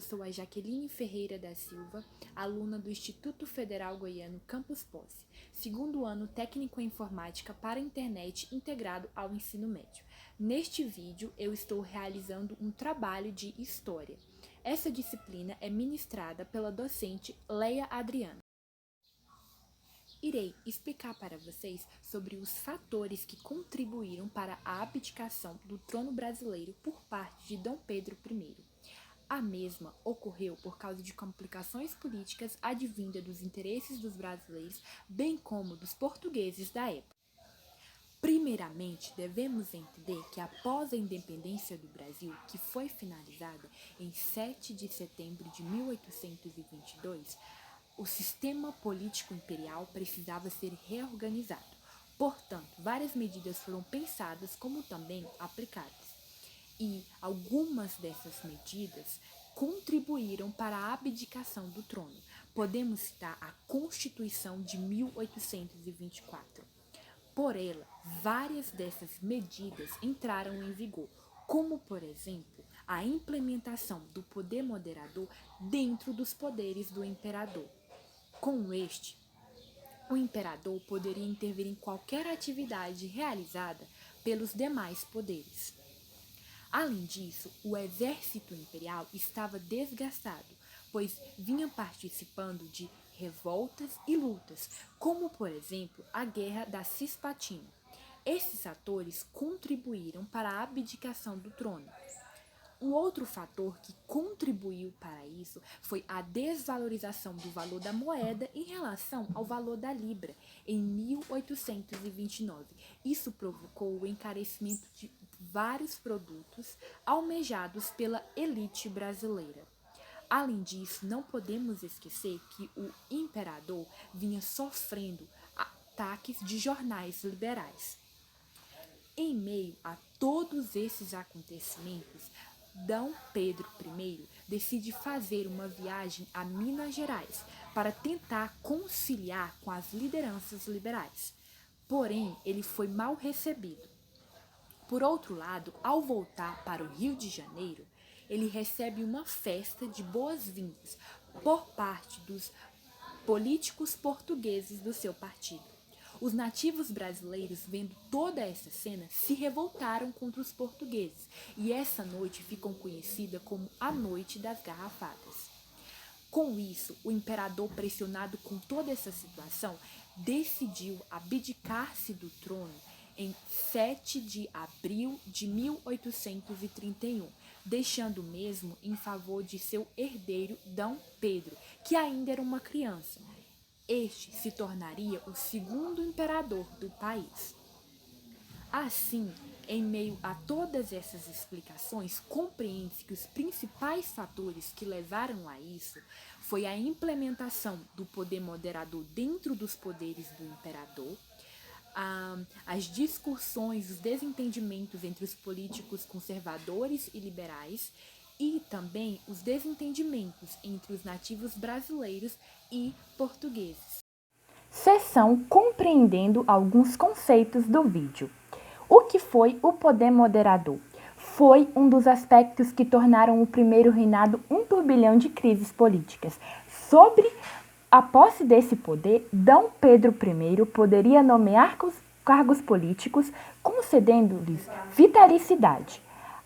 sou a Jaqueline Ferreira da Silva, aluna do Instituto Federal Goiano Campus Posse, segundo ano técnico em informática para a internet integrado ao ensino médio. Neste vídeo, eu estou realizando um trabalho de História. Essa disciplina é ministrada pela docente Leia Adriana. Irei explicar para vocês sobre os fatores que contribuíram para a abdicação do trono brasileiro por parte de Dom Pedro I. A mesma ocorreu por causa de complicações políticas advindas dos interesses dos brasileiros, bem como dos portugueses da época. Primeiramente, devemos entender que após a independência do Brasil, que foi finalizada em 7 de setembro de 1822, o sistema político imperial precisava ser reorganizado. Portanto, várias medidas foram pensadas como também aplicadas. E algumas dessas medidas contribuíram para a abdicação do trono. Podemos citar a Constituição de 1824. Por ela, várias dessas medidas entraram em vigor, como, por exemplo, a implementação do poder moderador dentro dos poderes do imperador. Com este, o imperador poderia intervir em qualquer atividade realizada pelos demais poderes. Além disso, o exército imperial estava desgastado, pois vinha participando de revoltas e lutas, como, por exemplo, a Guerra da Cisplatina. Esses fatores contribuíram para a abdicação do trono. Um outro fator que contribuiu para isso foi a desvalorização do valor da moeda em relação ao valor da libra em 1829. Isso provocou o encarecimento de vários produtos almejados pela elite brasileira. Além disso, não podemos esquecer que o imperador vinha sofrendo ataques de jornais liberais. Em meio a todos esses acontecimentos, Dom Pedro I decide fazer uma viagem a Minas Gerais para tentar conciliar com as lideranças liberais. Porém, ele foi mal recebido. Por outro lado, ao voltar para o Rio de Janeiro, ele recebe uma festa de boas-vindas por parte dos políticos portugueses do seu partido. Os nativos brasileiros, vendo toda essa cena, se revoltaram contra os portugueses, e essa noite ficou conhecida como a Noite das Garrafadas. Com isso, o imperador, pressionado com toda essa situação, decidiu abdicar-se do trono em 7 de abril de 1831, deixando o mesmo em favor de seu herdeiro Dom Pedro, que ainda era uma criança. Este se tornaria o segundo imperador do país. Assim, em meio a todas essas explicações, compreende-se que os principais fatores que levaram a isso foi a implementação do poder moderador dentro dos poderes do imperador, as discussões, os desentendimentos entre os políticos conservadores e liberais e também os desentendimentos entre os nativos brasileiros e portugueses. Seção compreendendo alguns conceitos do vídeo. O que foi o poder moderador? Foi um dos aspectos que tornaram o primeiro reinado um turbilhão de crises políticas. Sobre a posse desse poder, Dom Pedro I poderia nomear cargos políticos, concedendo-lhes vitalicidade,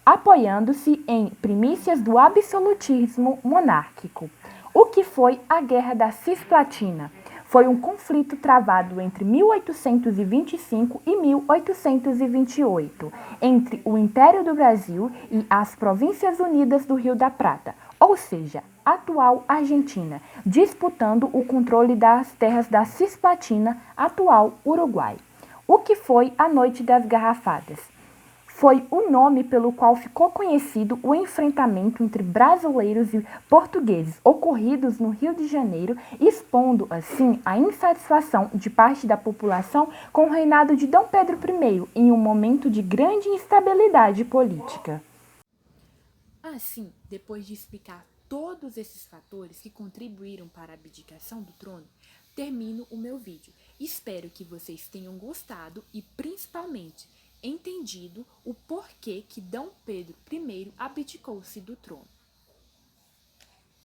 apoiando-se em primícias do absolutismo monárquico. O que foi a Guerra da Cisplatina? Foi um conflito travado entre 1825 e 1828, entre o Império do Brasil e as Províncias Unidas do Rio da Prata, ou seja, atual Argentina, disputando o controle das terras da Cisplatina, atual Uruguai. O que foi a Noite das Garrafadas? Foi o nome pelo qual ficou conhecido o enfrentamento entre brasileiros e portugueses ocorridos no Rio de Janeiro, expondo, assim, a insatisfação de parte da população com o reinado de Dom Pedro I em um momento de grande instabilidade política. Assim, depois de explicar todos esses fatores que contribuíram para a abdicação do trono, termino o meu vídeo. Espero que vocês tenham gostado e, principalmente, entendido o porquê que Dom Pedro I abdicou-se do trono.